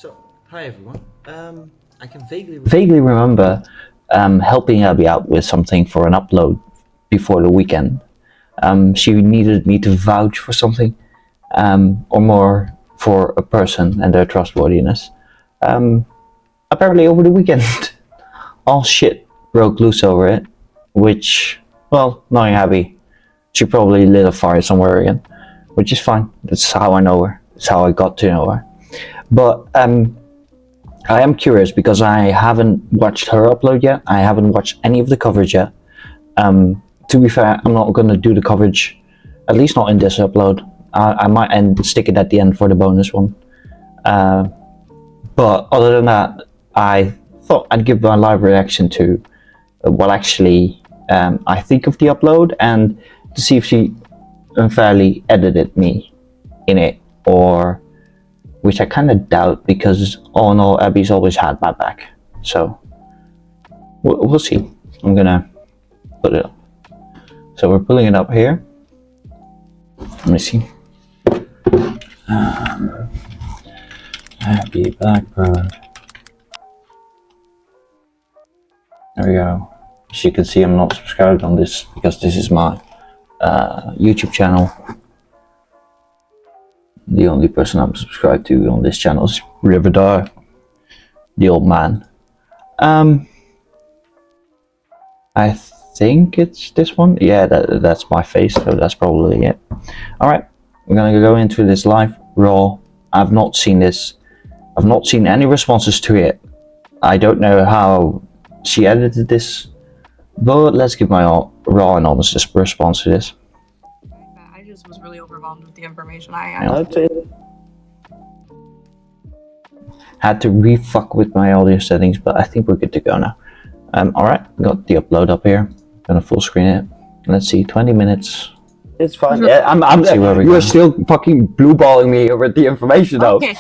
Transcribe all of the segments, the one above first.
So, hi everyone. I can vaguely remember helping Abby out with something for an upload before the weekend. She needed me to vouch for something, or more for a person and their trustworthiness. Apparently over the weekend, all shit broke loose over it, which, well, knowing Abby, she probably lit a fire somewhere again, which is fine. That's how I know her. That's how I got to know her. But I am curious because I haven't watched her upload yet. I haven't watched any of the coverage yet. To be fair, I'm not going to do the coverage, at least not in this upload. I might stick it at the end for the bonus one. But other than that, I thought I'd give my live reaction to what actually I think of the upload, and to see if she unfairly edited me in it, or which I kind of doubt, because all in all, Abby's always had my back. So we'll see. I'm gonna put it up. So we're pulling it up here. Let me see. Abby Blackbird. There we go. As you can see, I'm not subscribed on this because this is my YouTube channel. The only person I'm subscribed to on this channel is Riverdar, the old man. I think it's this one. Yeah, that's my face, so that's probably it. Alright, we're gonna go into this live raw. I've not seen this. I've not seen any responses to it. I don't know how she edited this, but let's give my raw and honest response to this. I just was really overwhelmed with the information I had to re-fuck with my audio settings, but I think we're good to go now. Alright, got the upload up here. Gonna full screen it. Let's see, 20 minutes. It's fine. Yeah, I'm See where we you're go. still fucking blueballing me with the information though. Okay.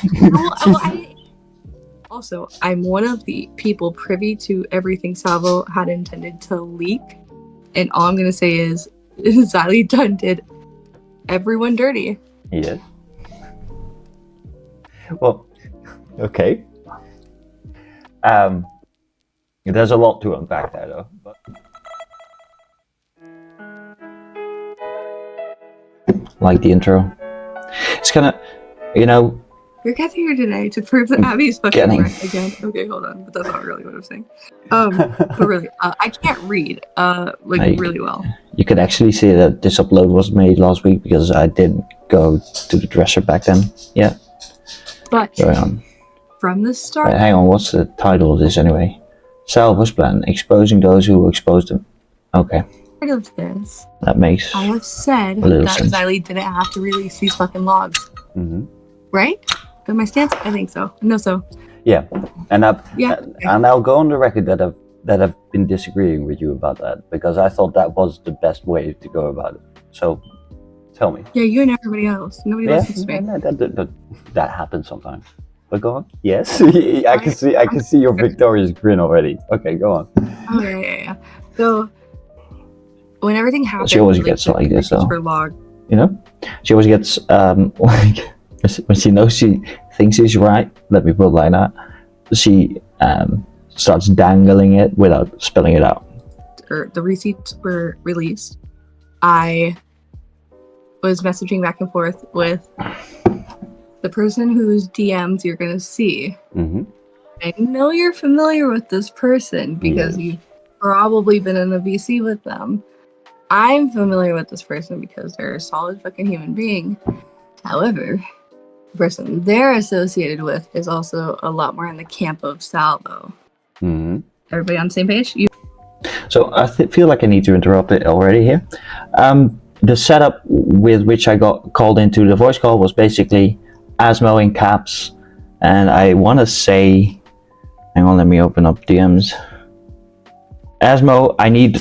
Also, I'm one of the people privy to everything Salvo had intended to leak, and all I'm gonna say is Xylee Dunn did everyone dirty. Yeah. Well, okay. There's a lot to unpack there though. But... Like the intro. It's kind of, You're gathered here today to prove that Abby's fucking right again. Okay, hold on, but that's not really what I'm saying. But really, I can't read really well. You could actually see that this upload was made last week because I didn't go to the dresser back then. Yeah. But from the start. Right, hang on, what's the title of this anyway? Salvo's plan, exposing those who exposed them. Okay. Of this, that makes I have said that Xylee didn't have to release these fucking logs. Mm-hmm. Right? But my stance, I think so. No, so. Yeah, and and I'll go on the record that I've been disagreeing with you about that, because I thought that was the best way to go about it. So, tell me. Yeah, you and everybody else. Nobody listens to me. That happens sometimes. But go on. Yes, I can see your victorious grin already. Okay, go on. Oh yeah. So when everything happens, she always gets like this though. Log. She always gets like when she knows she thinks she's right. Let me put it like that. She starts dangling it without spelling it out. The receipts were released. I was messaging back and forth with the person whose DMs you're gonna see. Mm-hmm. I know you're familiar with this person because you've probably been in a VC with them. I'm familiar with this person because they're a solid fucking human being. However, the person they're associated with is also a lot more in the camp of Salvo. Mm-hmm. Everybody on the same page? So I feel like I need to interrupt it already here. The setup with which I got called into the voice call was basically Asmo in caps, and I want to say, hang on, let me open up DMs. Asmo, I need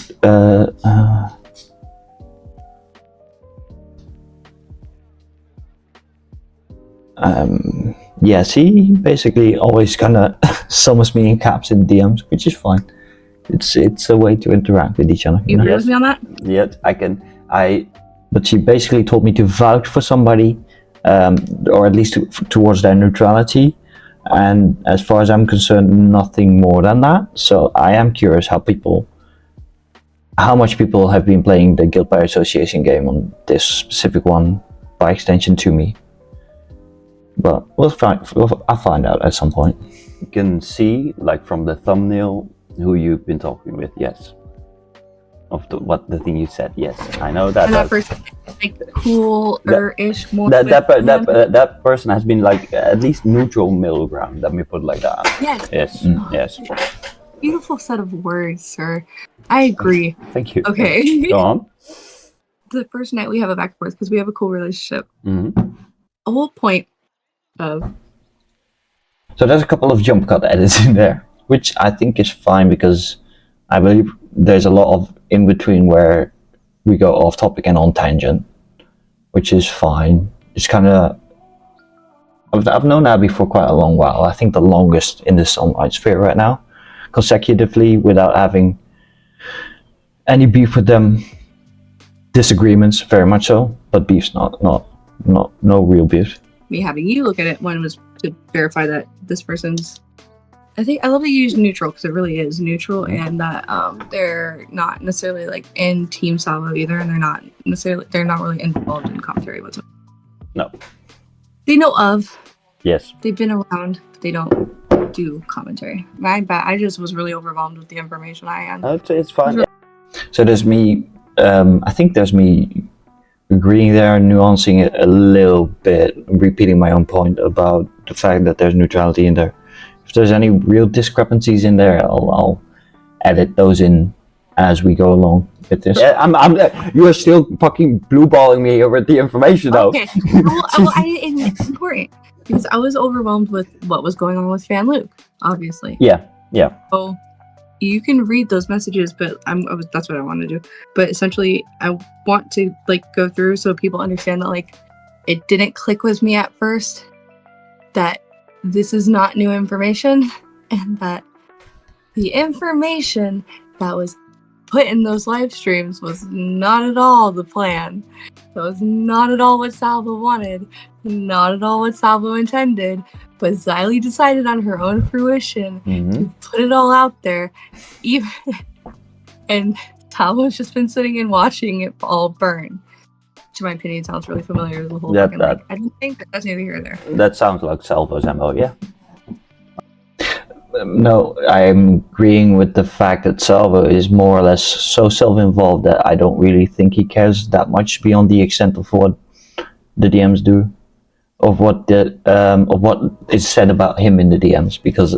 he basically always kinda summons me in caps in DMs, which is fine. It's a way to interact with each other. You agree with me on that? Yeah, But she basically told me to vouch for somebody, or at least towards their neutrality. And as far as I'm concerned, nothing more than that. So I am curious how much people have been playing the guilt by association game on this specific one, by extension to me. But I'll find out at some point. You can see, like from the thumbnail, who you've been talking with. Yes. Of the thing you said. Yes, I know that. And that person is like cooler-ish more. That person has been like at least neutral middle ground. Let me put it like that. Yes. Yes. Yes. Beautiful set of words, sir. I agree. Thank you. Okay. Go on. The first night we have a back and forth because we have a cool relationship. Mm-hmm. A whole point of. So there's a couple of jump cut edits in there, which I think is fine because I believe there's a lot of in between where we go off topic and on tangent, which is fine. It's kind of I've known Abby for quite a long while. I think the longest in this online sphere right now, consecutively without having any beef with them. Disagreements, very much so, but beef's not no real beef. Me having you look at it, one was to verify that this person's. I think I love that you use neutral because it really is neutral, and that they're not necessarily like in Team Salvo either, and they're not really involved in commentary whatsoever. No. They know of. Yes. They've been around, but they don't do commentary. My bad. I just was really overwhelmed with the information I had. It's fine. So there's me. I think there's me agreeing there, nuancing it a little bit, repeating my own point about the fact that there's neutrality in there. If there's any real discrepancies in there, I'll edit those in as we go along with this. Yeah, you are still fucking blueballing me here with the information, though. Okay. It's important because I was overwhelmed with what was going on with Fan Luke, obviously. Yeah. So you can read those messages, but that's what I want to do. But essentially, I want to like go through so people understand that like it didn't click with me at first that this is not new information, and that the information that was put in those live streams was not at all the plan. That was not at all what Salvo wanted, not at all what Salvo intended, but Xylee decided on her own fruition to put it all out there, and Salvo's just been sitting and watching it all burn. Which, in my opinion, sounds really familiar with the whole fucking, like, I didn't think that that's neither here nor there. That sounds like Salvo's MO, yeah. No, I'm agreeing with the fact that Salvo is more or less so self-involved that I don't really think he cares that much beyond the extent of what the DMs do, of what is said about him in the DMs. Because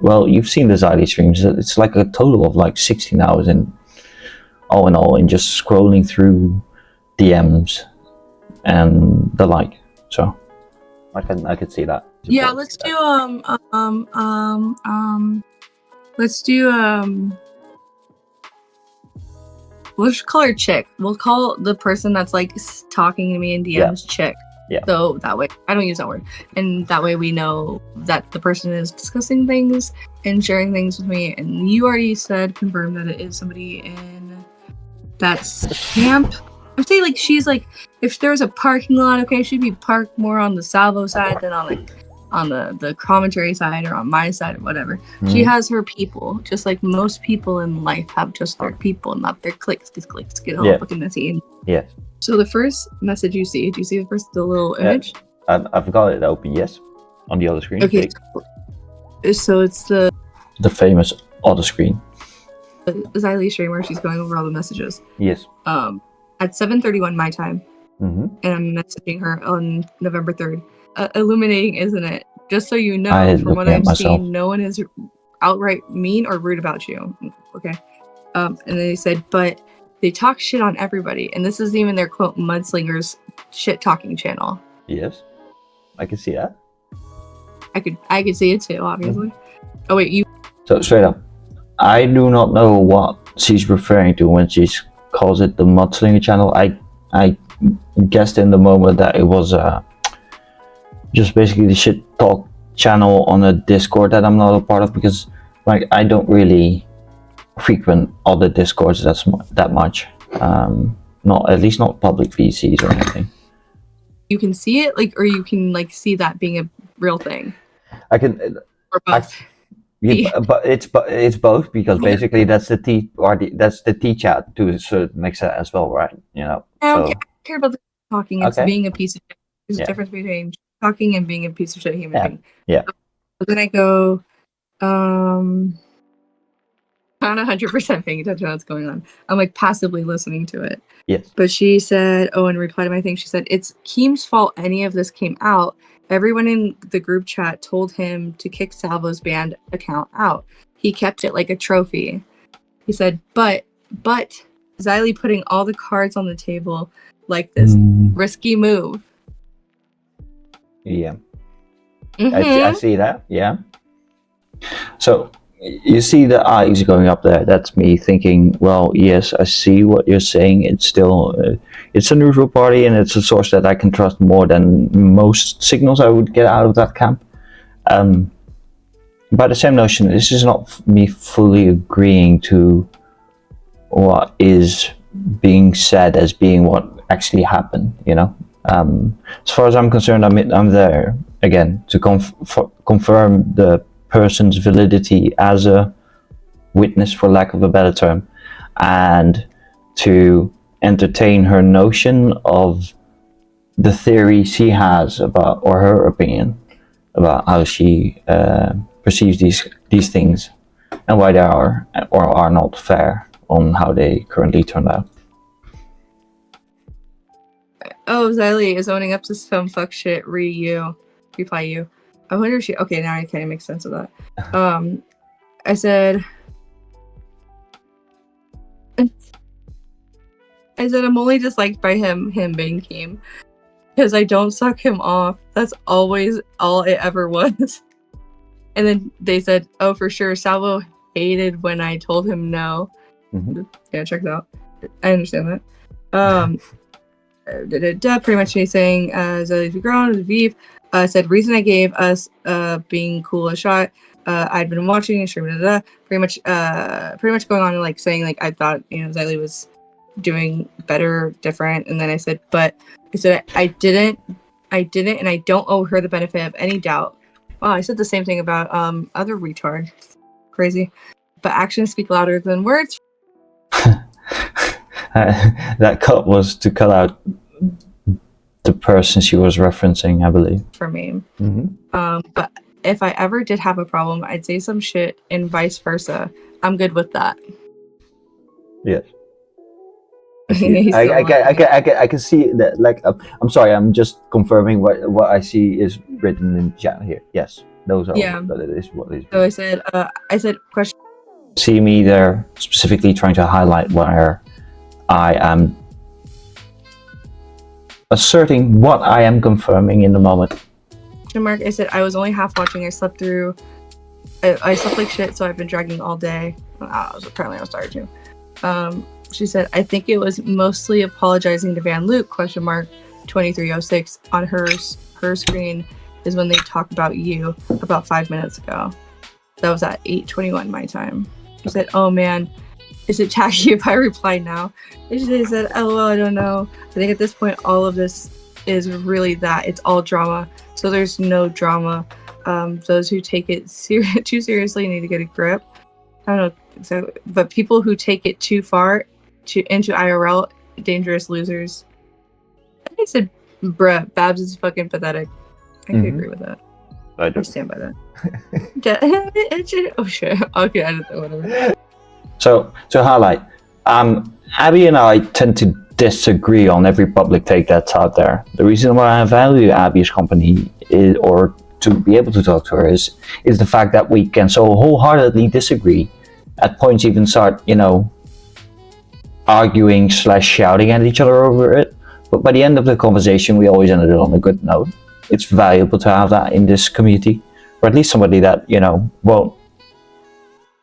you've seen the Xylee streams. It's like a total of like 16 hours in all in just scrolling through DMs and the like. So I can see that. Yeah, let's do we'll just call her Chick. We'll call the person that's like talking to me in DMs Chick. Yeah. So that way, I don't use that word, and that way we know that the person is discussing things and sharing things with me. And you already confirmed that it is somebody in that's camp. I'm saying like she's like, if there was a parking lot, okay, she'd be parked more on the Salvo side than on the commentary side or on my side or whatever. She has her people, just like most people in life have just their people, not their clicks. These clicks get all fucking messy. Yeah. So the first message you see, do you see the little image? I've got it open, yes, on the other screen. Okay. So it's the famous auto screen. Xylee stream where she's going over all the messages. Yes. At 7:31 my time, and I'm messaging her on November 3rd. Illuminating, isn't it? Just so you know, from what I've seen, no one is outright mean or rude about you. Okay. And then they said, but they talk shit on everybody, and this is even their quote mudslingers shit talking channel. Yes, I can see that. I could see it too, obviously. Oh wait, you. So straight up, I do not know what she's referring to when she calls it the mudslinger channel. I guessed in the moment that it was just basically the shit talk channel on a Discord that I'm not a part of, because like I don't really frequent other Discords that much. Not at least not public VCs or anything. You can see it, like, or you can like see that being a real thing. I can. or I, both? yeah, but it's both because basically that's the that's the T chat to a certain extent as well, right? You know. I don't So care about the talking. It's okay. being a piece of shit. There's a Yeah. difference between talking and being a piece of shit human Yeah. being. Yeah. But then I go, not 100% paying attention to what's going on. I'm like passively listening to it. Yes. But she said, in reply to my thing, she said, it's Keem's fault any of this came out. Everyone in the group chat told him to kick Salvo's band account out. He kept it like a trophy. He said, but Xylee putting all the cards on the table like this risky move. Yeah. Mm-hmm. I see that. Yeah. So you see the eyes going up there. That's me thinking, well, yes, I see what you're saying. It's still, it's a neutral party, and it's a source that I can trust more than most signals I would get out of that camp. By the same notion, this is not me fully agreeing to what is being said as being what actually happened. You know, as far as I'm concerned, I'm there again to confirm the person's validity as a witness, for lack of a better term, and to entertain her notion of the theory she has about, or her opinion about how she perceives these things and why they are or are not fair on how they currently turned out. Oh, Xylee is owning up to some fuck shit. Reply you. I wonder if she. Okay, now I kind of make sense of that. I said. I'm only disliked by him being Keem, because I don't suck him off. That's always all it ever was. And then they said, oh, for sure, Salvo hated when I told him no. Mm-hmm. Yeah, check that out. I understand that. Pretty much me saying, Xylee's grown, Vive said, reason I gave us being cool a shot. I'd been watching and streaming, pretty much going on and like saying like I thought Xylee was doing better, different, and then I said, I didn't, and I don't owe her the benefit of any doubt. Wow, I said the same thing about other retard, crazy, but actions speak louder than words. That cut was to cut out the person she was referencing, I believe. For me, Mm-hmm. but if I ever did have a problem, I'd say some shit, and vice versa. I'm good with that. Yes. I can see that. Like, I'm sorry, I'm just confirming what I see is written in chat here. Yes, those are. Yeah. That is what is. So I said question. See me there specifically trying to highlight where I am asserting what I am confirming in the moment. Mark, I said I was only half watching. I slept through. I slept like shit, so I've been dragging all day. Apparently I was tired too. She said, I think it was mostly apologizing to Van Luke, 2306 on her screen is when they talked about you about 5 minutes ago. That was at 8:21 my time. She said, oh man, is it tacky if I reply now? And she said, LOL, I don't know. I think at this point all of this is really that. It's all drama. So there's no drama. Those who take it too seriously need to get a grip. I don't know exactly, but people who take it too far into IRL, dangerous losers. I said, bruh, Babs is fucking pathetic. I can agree with that. I stand by that. Oh shit. Okay, I don't know, whatever. So to highlight, Abby and I tend to disagree on every public take that's out there. The reason why I value Abby's company is, or to be able to talk to her is the fact that we can so wholeheartedly disagree. At points even start, arguing / shouting at each other over it. But by the end of the conversation, we always ended it on a good note. It's valuable to have that in this community, or at least somebody that, won't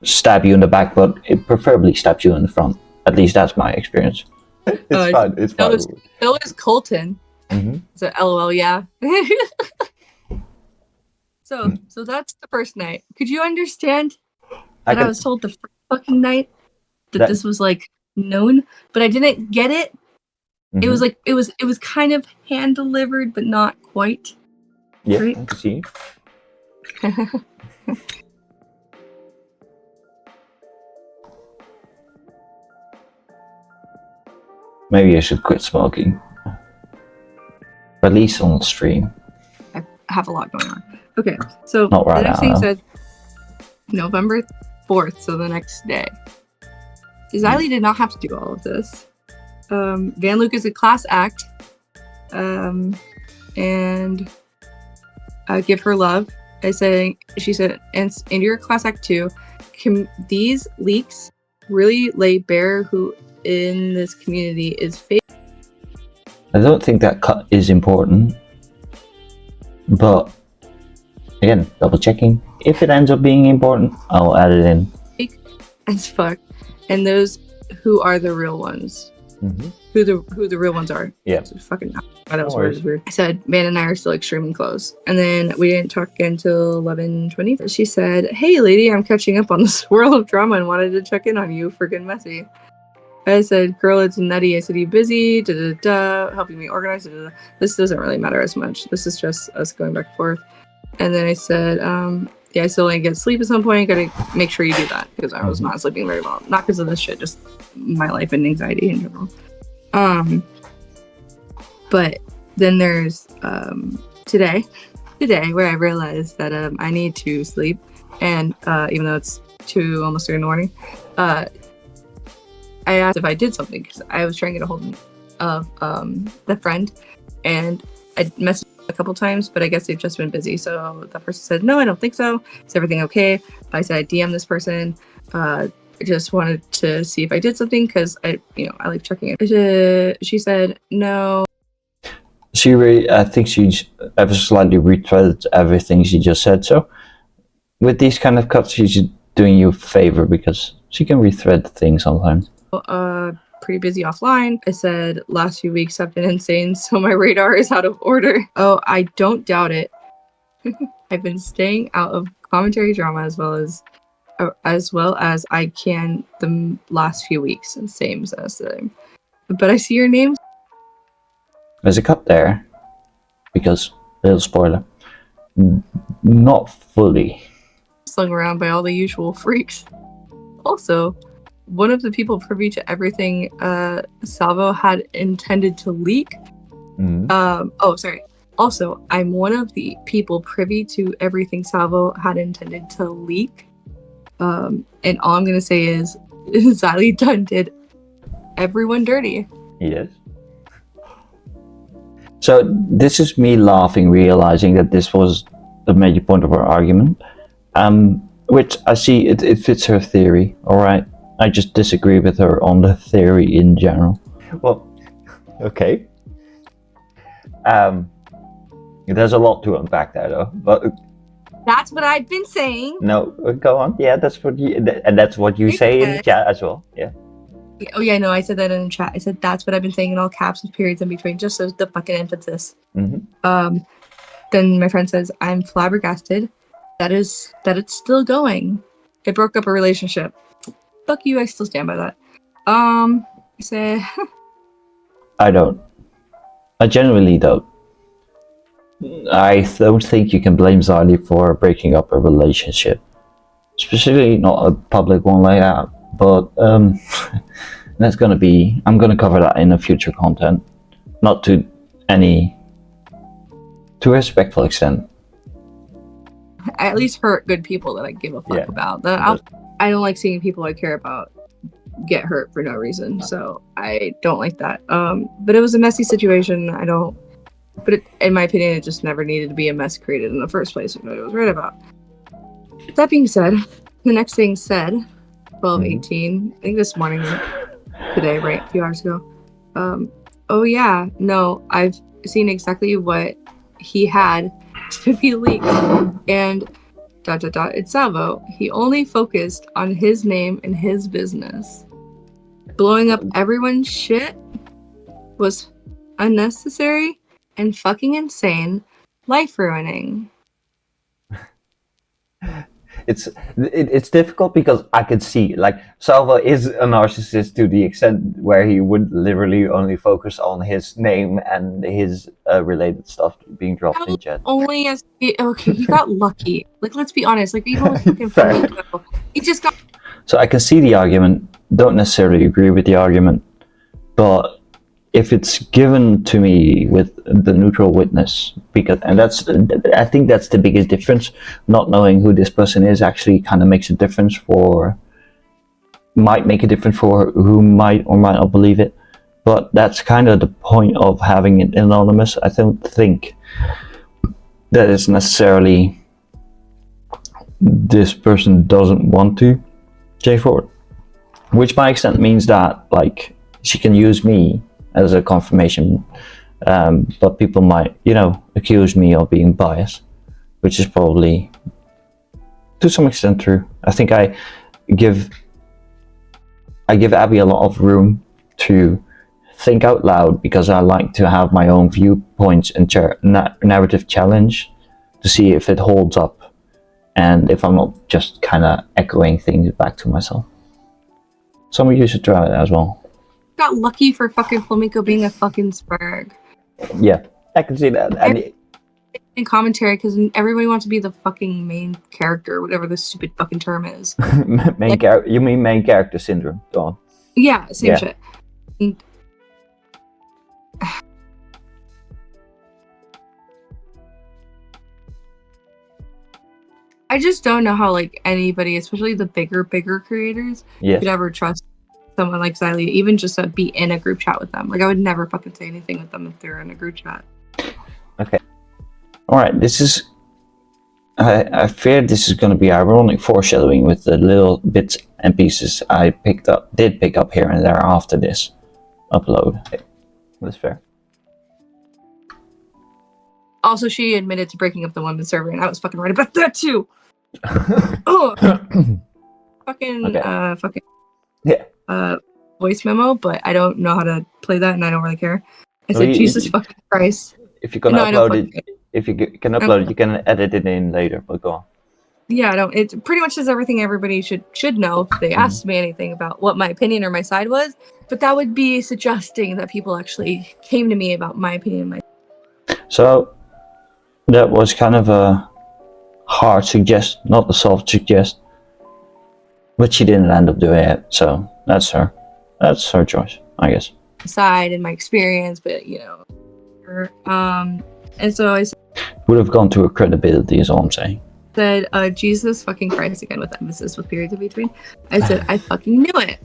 stab you in the back, but it preferably stabs you in the front. At least that's my experience. It's fine. It's fine. So is Colton. Mm-hmm. So LOL, yeah. So that's the first night. Could you understand that I was told the first fucking night that this was like known, but I didn't get it. Mm-hmm. It was like it was kind of hand delivered, but not quite. Yeah, right? I can see. Maybe I should quit smoking. At least on stream. I have a lot going on. Okay, so Not right the next now, thing no. said November 4th, so the next day. Xylee did not have to do all of this. Van Luke is a class act. And give her love. She said, and you're a class act too. These leaks really lay bare who in this community is fake. I don't think that cut is important. But again, double checking. If it ends up being important, I'll add it in. As fuck. And those who are the real ones. Mm-hmm. Who the real ones are. Yeah. So fucking that was weird. I said, Van and I are still extremely close. And then we didn't talk until 11:20. She said, hey lady, I'm catching up on the swirl of drama and wanted to check in on you. Friggin' messy. I said, girl, it's nutty. I said, you busy? Helping me organize. This doesn't really matter as much. This is just us going back and forth. And then I said, yeah, I still need to get sleep at some point. Gotta make sure you do that because I was not sleeping very well. Not because of this shit, just my life and anxiety in general. But then there's today where I realized that I need to sleep, and even though it's almost 2 in the morning, I asked if I did something because I was trying to get a hold of the friend, and I messaged a couple times, but I guess they've just been busy. So the person said, no, I don't think so. Is everything okay? I said I DM'd this person. I just wanted to see if I did something because I like checking it. She said no. I think she ever slightly retreaded everything she just said. So with these kind of cuts, she's doing you a favor because she can rethread things sometimes. Pretty busy offline. I said last few weeks have been insane, so my radar is out of order. Oh, I don't doubt it. I've been staying out of commentary drama as well as I can the last few weeks, and same as them. But I see your name. There's a cut there because little spoiler, not fully Slung around by all the usual freaks. Also, one of the people privy to everything Salvo had intended to leak. Also, I'm one of the people privy to everything Salvo had intended to leak. And all I'm gonna say is Xylee Dunn did everyone dirty. Yes. So this is me laughing, realizing that this was the major point of our argument. Which I see it fits her theory, alright? I just disagree with her on the theory in general. Well, okay. There's a lot to unpack there though, but that's what I've been saying. No, go on. Yeah, that's what you say in the chat as well. Yeah. Oh yeah, no, I said that in the chat. I said that's what I've been saying in all caps with periods in between, just as the fucking emphasis. Mm-hmm. Then my friend says, I'm flabbergasted that it's still going. It broke up a relationship. Fuck you, I still stand by that. I say I don't. I genuinely don't. I don't think you can blame Xylee for breaking up a relationship. Especially not a public one like that. But that's gonna be, I'm gonna cover that in a future content. Not to a respectful extent. I at least hurt good people that I give a fuck about. I don't like seeing people I care about get hurt for no reason, so I don't like that. But it was a messy situation. But in my opinion, it just never needed to be a mess created in the first place. What I was right about. That being said, the next thing said, 12:18. I think this morning, today, right, a few hours ago. Oh yeah, no, I've seen exactly what he had to be leaked, and ... It's Salvo. He only focused on his name and his business. Blowing up everyone's shit was unnecessary and fucking insane, life ruining. it's difficult because I could see like Salva is a narcissist to the extent where he would literally only focus on his name and his related stuff being dropped in chat. Only as okay, he got lucky. Like, let's be honest. Like, even with fucking Fair. Flamingo, he just got. So I can see the argument. Don't necessarily agree with the argument, but if it's given to me with the neutral witness, I think that's the biggest difference. Not knowing who this person is actually kind of makes a difference might make a difference for who might or might not believe it. But that's kind of the point of having it anonymous. I don't think that it's necessarily this person doesn't want to stay forward, which by extent means that like she can use me as a confirmation, but people might, accuse me of being biased, which is probably to some extent true. I think I give Abby a lot of room to think out loud because I like to have my own viewpoints and narrative challenge to see if it holds up and if I'm not just kind of echoing things back to myself. Some of you should try it as well. Got lucky for fucking Flamingo being a fucking spurg. Yeah, I can see that. And in commentary, because everybody wants to be the fucking main character, whatever the stupid fucking term is. You mean main character syndrome? Go on. Yeah, same shit. And I just don't know how like anybody, especially the bigger creators, could ever trust someone like Xylee, even just to be in a group chat with them. Like, I would never fucking say anything with them if they're in a group chat. Okay. Alright, this is... I fear this is going to be ironic foreshadowing with the little bits and pieces I did pick up here and there after this upload. Okay. That's fair. Also, she admitted to breaking up the women's server, and I was fucking right about that too. Oh, fucking, okay. Yeah. Voice memo, but I don't know how to play that, and I don't really care. I said, Jesus fucking Christ. If you can upload it, if you can upload it, you can edit it in later. But go on. Yeah, I don't. It pretty much says everything everybody should know if they asked me anything about what my opinion or my side was. But that would be suggesting that people actually came to me about my opinion. So that was kind of a hard suggest, not a soft suggest. But she didn't end up doing it, so that's her choice, I guess. Side and my experience, but and so I would have gone to her credibility, is all I'm saying. Said, Jesus fucking Christ again with emphasis with periods in between. I said, I fucking knew it.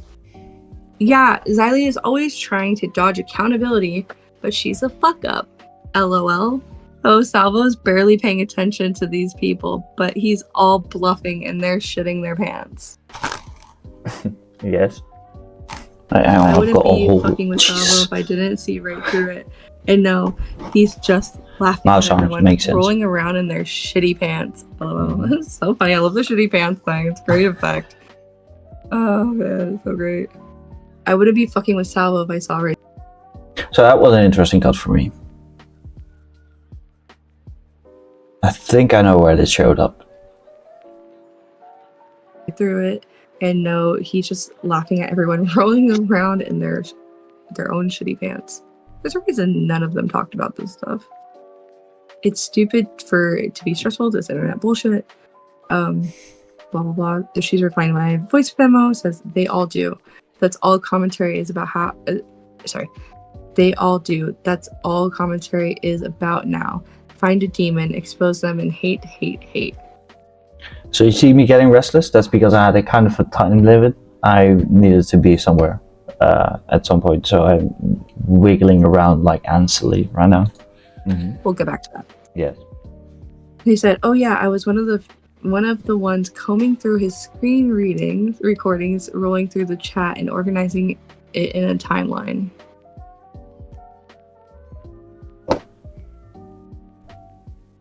Yeah, Xylee is always trying to dodge accountability, but she's a fuck up. LOL. Oh, Salvo's barely paying attention to these people, but he's all bluffing and they're shitting their pants. Yes. I wouldn't be fucking with Salvo if I didn't see right through it. And no, he's just laughing at everyone rolling around in their shitty pants. LOL. It's so funny. I love the shitty pants thing. It's great effect. Oh man, it's so great. I wouldn't be fucking with Salvo if I saw right. So that was an interesting cut for me. I think I know where this showed up. Through it, and no, he's just laughing at everyone rolling around in their own shitty pants. There's a reason none of them talked about this stuff. It's stupid for it to be stressful. This internet bullshit. Blah blah blah. She's replying to my voice memo. Says they all do. That's all commentary is about how. They all do. That's all commentary is about now. Find a demon, expose them, and hate. So you see me getting restless? That's because I had a kind of a time limit. I needed to be somewhere at some point, so I'm wiggling around like Ansley right now. Mm-hmm. We'll get back to that. Yes. He said, "Oh yeah, I was one of the ones combing through his screen recordings, rolling through the chat, and organizing it in a timeline."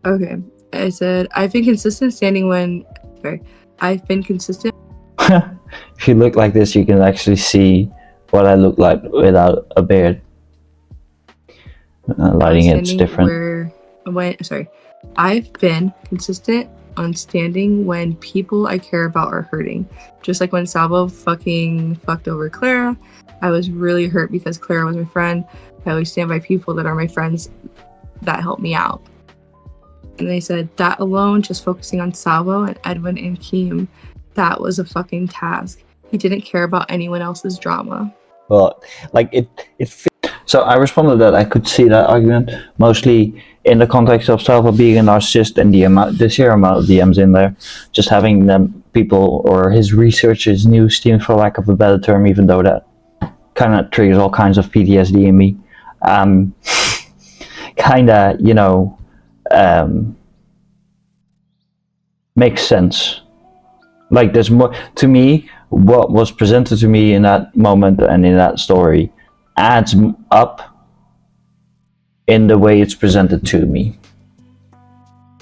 Okay. I said, I've been consistent I've been consistent. If you look like this, you can actually see what I look like without a beard. Lighting it's different. I've been consistent on standing when people I care about are hurting. Just like when Salvo fucked over Clara, I was really hurt because Clara was my friend. I always stand by people that are my friends that help me out. And they said that alone, just focusing on Salvo and Edwin and Keem, that was a fucking task. He didn't care about anyone else's drama. Well, like it so I responded that I could see that argument mostly in the context of Salva being a narcissist and the sheer amount of DMs in there, just having them people or his researchers news team, for lack of a better term, even though that kind of triggers all kinds of PTSD in me. Kind of, makes sense. Like there's more to me. What was presented to me in that moment and in that story adds up in the way it's presented to me.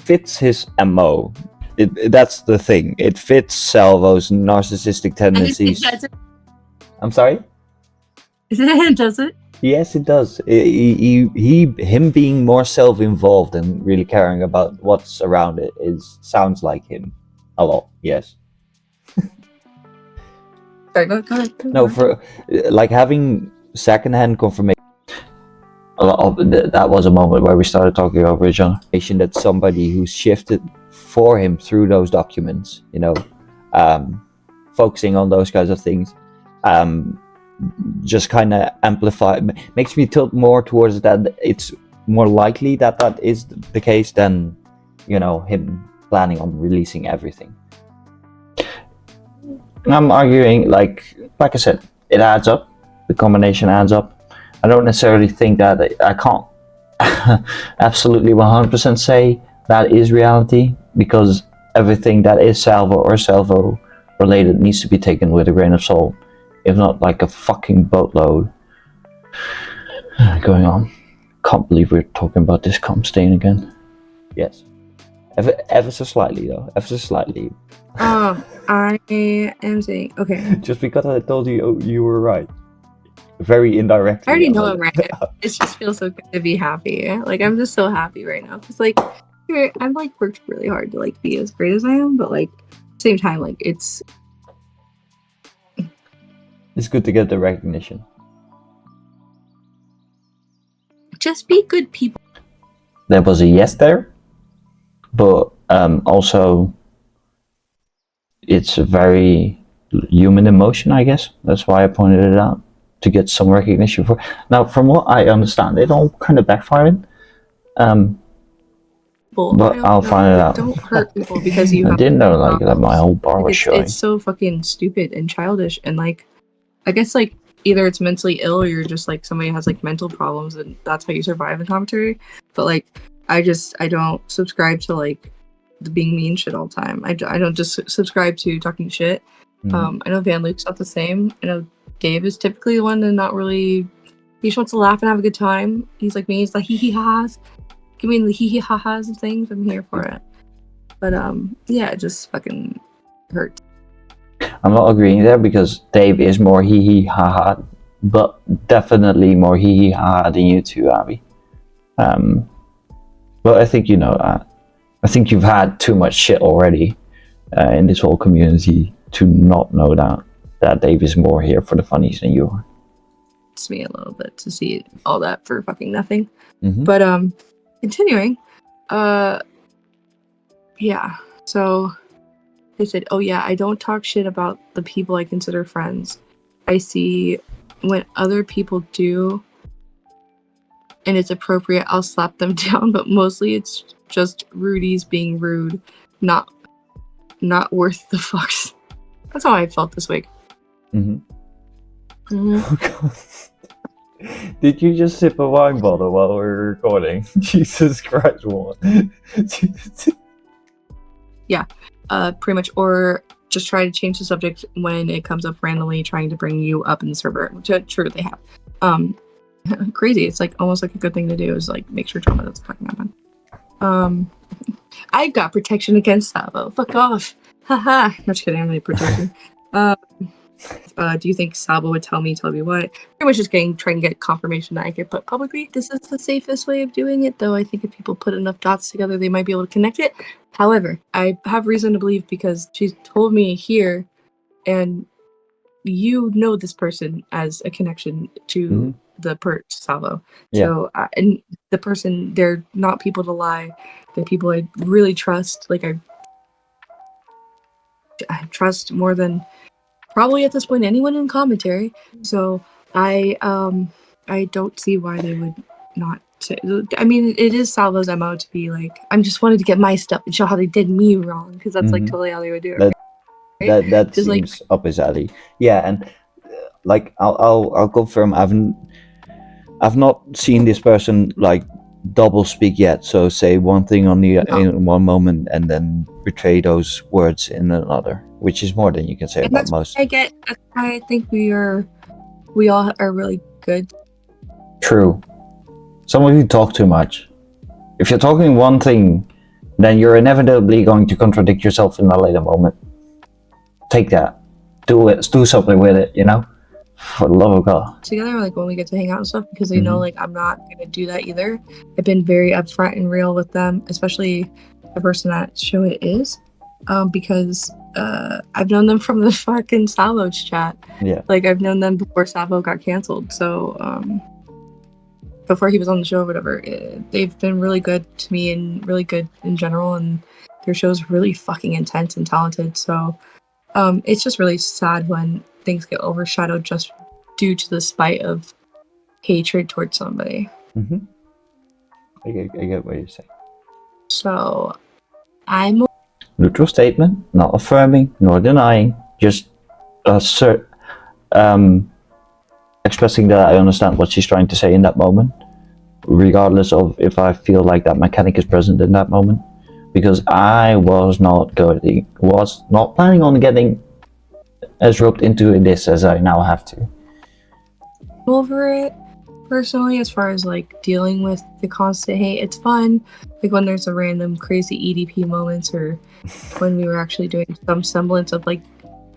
Fits his MO. That's the thing. It fits Salvo's narcissistic tendencies. I'm sorry? Does it? Yes, it does. Him being more self-involved and really caring about what's around it sounds like him a lot. Yes. Sorry, go ahead. No, for like having secondhand confirmation. That was a moment where we started talking over each other. That somebody who shifted for him through those documents, focusing on those kinds of things, just kind of makes me tilt more towards that. It's more likely that is the case than, him planning on releasing everything. I'm arguing, like I said, it adds up. The combination adds up. I don't necessarily think that I can't absolutely 100% say that is reality, because everything that is Salvo or Salvo related needs to be taken with a grain of salt, if not like a fucking boatload going on. Can't believe we're talking about this comp stain again. Yes. Ever so slightly though. Ever so slightly. I am saying, okay. Just because I told you you were right. Very indirectly. I already know I'm right. It just feels so good to be happy. Like, I'm just so happy right now. Because, like, I've, like, worked really hard to, like, be as great as I am. But, like, at the same time, like, it's good to get the recognition. Just be good people. There was a yes there. But also, it's a very human emotion, I guess. That's why I pointed it out, to get some recognition for. Now, from what I understand, it all kind of backfired. But I'll find it out. Don't hurt people because you. I didn't know like that my whole bar was showing. It's so fucking stupid and childish, and like, I guess like either it's mentally ill or you're just like somebody has like mental problems, and that's how you survive in commentary. But like, I don't subscribe to like the being mean shit all the time. I don't just subscribe to talking shit. I know Van Luke's not the same. I know Dave is typically the one to not really. He just wants to laugh and have a good time. He's like me. He's like hee hee ha-has. Give me the hee hee ha-has and things. I'm here for it. But yeah, it just fucking hurts. I'm not agreeing there, because Dave is more hee hee ha ha, but definitely more hee hee ha ha than you two, Abby. But I think you know that. I think you've had too much shit already in this whole community to not know that Dave is more here for the funnies than you are. It's me a little bit to see all that for fucking nothing. Mm-hmm. But continuing, yeah. So they said, "Oh yeah, I don't talk shit about the people I consider friends. I see when other people do, and it's appropriate, I'll slap them down. But mostly it's just Rudy's being rude, not worth the fucks." That's how I felt this week. Mm-hmm. Oh God. Did you just sip a wine bottle while we were recording? Jesus Christ, woman. Yeah, pretty much. Or just try to change the subject when it comes up randomly, trying to bring you up in the server, which I'm sure they have. Crazy. It's like almost like a good thing to do is like make sure drama doesn't fucking happen. I've got protection against Salvo. Fuck off. Haha. I'm just kidding. I'm really protecting. Do you think Sabo would tell me what? Pretty much just trying to get confirmation that I could put publicly. This is the safest way of doing it, though I think if people put enough dots together, they might be able to connect it. However, I have reason to believe because she told me here, and you know this person as a connection to the Sabo. Yeah. So, and the person, they're not people to lie. They're people I really trust. Like, I trust more than probably at this point anyone in commentary. So I don't see why they would not say. I mean, it is Salvo's MO to be like, I'm just wanted to get my stuff and show how they did me wrong, because that's like totally how they would do it. Right? That Just like, seems up his alley. Yeah, and like I'll confirm. I've not seen this person like double speak yet. So say one thing on the in one moment and then betray those words in another, which is more than you can say and about that's most. I think we all are really good. True. Some of you talk too much. If you're talking one thing, then you're inevitably going to contradict yourself in a later moment. Take that. Do it. Do something with it, you know? For the love of God. Together, like when we get to hang out and stuff, because they know like I'm not gonna do that either. I've been very upfront and real with them, especially the person that show it is, because I've known them from the fucking Savo's chat. Yeah. Like I've known them before Savo got canceled, so before he was on the show or whatever. They've been really good to me and really good in general, and their show's really fucking intense and talented. So it's just really sad when things get overshadowed just due to the spite of hatred towards somebody. I get what you're saying. So I'm Neutral statement, not affirming nor denying, just expressing that I understand what she's trying to say in that moment, regardless of if I feel like that mechanic is present in that moment, because I was not planning on getting as roped into this as I now have to. over it personally, as far as like dealing with the constant hate. It's fun, like when there's a random crazy EDP moments, or when we were actually doing some semblance of like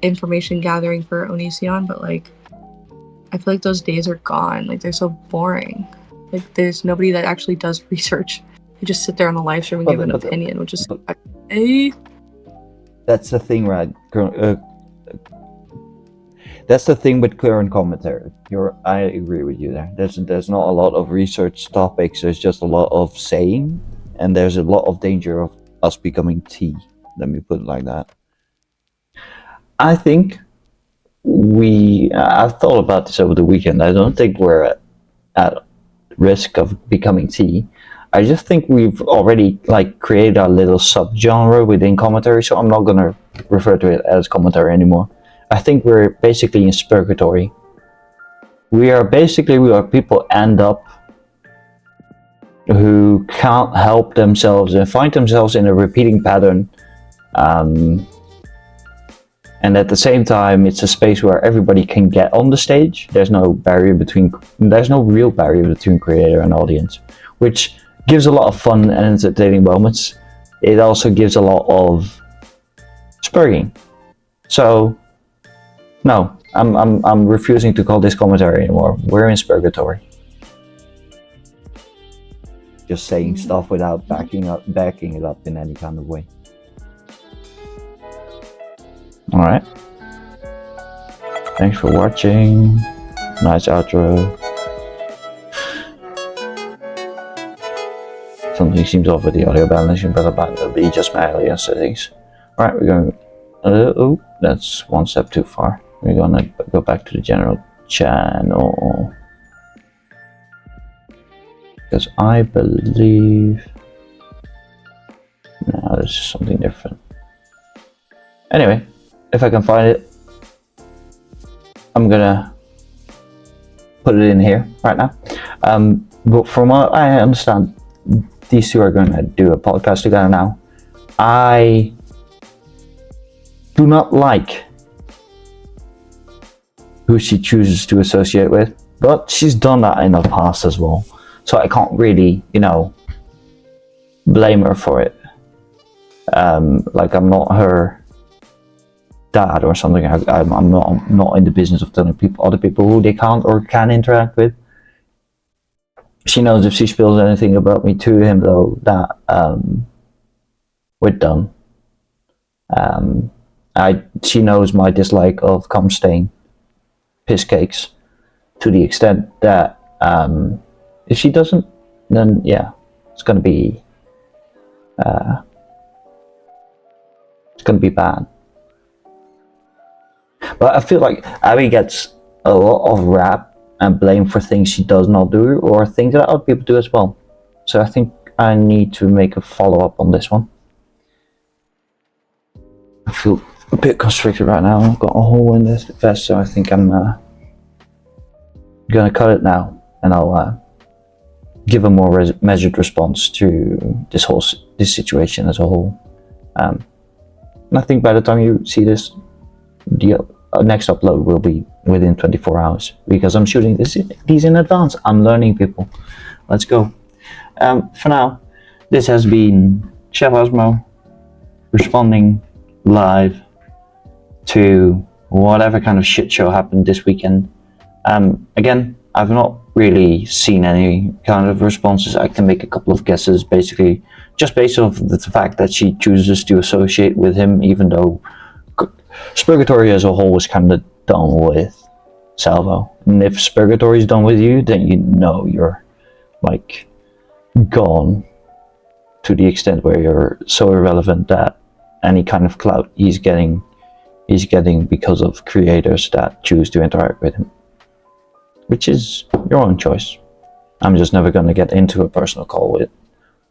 information gathering for Onision, but like I feel like those days are gone. Like they're so boring. Like there's nobody that actually does research. They just sit there on the live stream and give an opinion, which is that's the thing, right? That's the thing with current commentary. I agree with you there. There's not a lot of research topics. There's just a lot of saying, and there's a lot of danger of us becoming tea. Let me put it like that. I think I've thought about this over the weekend. I don't think we're at risk of becoming tea. I just think we've already like created our little subgenre within commentary, so I'm not gonna refer to it as commentary anymore. I think we're basically in purgatory. We are where people end up who can't help themselves and find themselves in a repeating pattern. And at the same time, it's a space where everybody can get on the stage. There's no real barrier between creator and audience, which gives a lot of fun and entertaining moments. It also gives a lot of spurring. So, no, I'm refusing to call this commentary anymore. We're in purgatory. Just saying stuff without backing it up in any kind of way. Alright. Thanks for watching. Nice outro. Something seems off with the audio balance. You better be just my audio settings. Alright, we're going. Oh, that's one step too far. We're gonna go back to the general channel. Because I believe. No, this is something different. Anyway, if I can find it, I'm gonna put it in here right now. But from what I understand, these two are gonna do a podcast together now. I do not like who she chooses to associate with, but she's done that in the past as well. So I can't really, blame her for it. Like I'm not her that or something. I'm not in the business of telling other people who they can't or can interact with. She knows if she spills anything about me to him, though, that we're done. She knows my dislike of cum stain piss cakes to the extent that if she doesn't, then yeah, it's gonna be bad. But I feel like Abby gets a lot of rap and blame for things she does not do or things that other people do as well. So I think I need to make a follow-up on this one. I feel a bit constricted right now. I've got a hole in this vest, so I think I'm gonna cut it now, and I'll give a more measured response to this situation as a whole. And I think by the time you see this, the next upload will be within 24 hours because I'm shooting these in advance. I'm learning, people. Let's go. For now, this has been Chef Osmo responding live to whatever kind of shit show happened this weekend. Again, I've not really seen any kind of responses. I can make a couple of guesses, basically just based off the fact that she chooses to associate with him, even though Spurgatory as a whole was kind of done with Salvo. And if Spurgatory is done with you, then you know you're like gone to the extent where you're so irrelevant that any kind of clout he's getting because of creators that choose to interact with him, which is your own choice. I'm just never going to get into a personal call with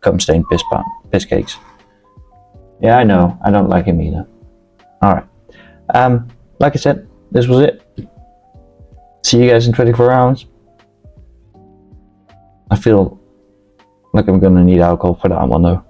cum stained piss cakes. Yeah, I know, I don't like him either. Alright, like I said, this was it. See you guys in 24 hours. I feel like I'm gonna need alcohol for that one though.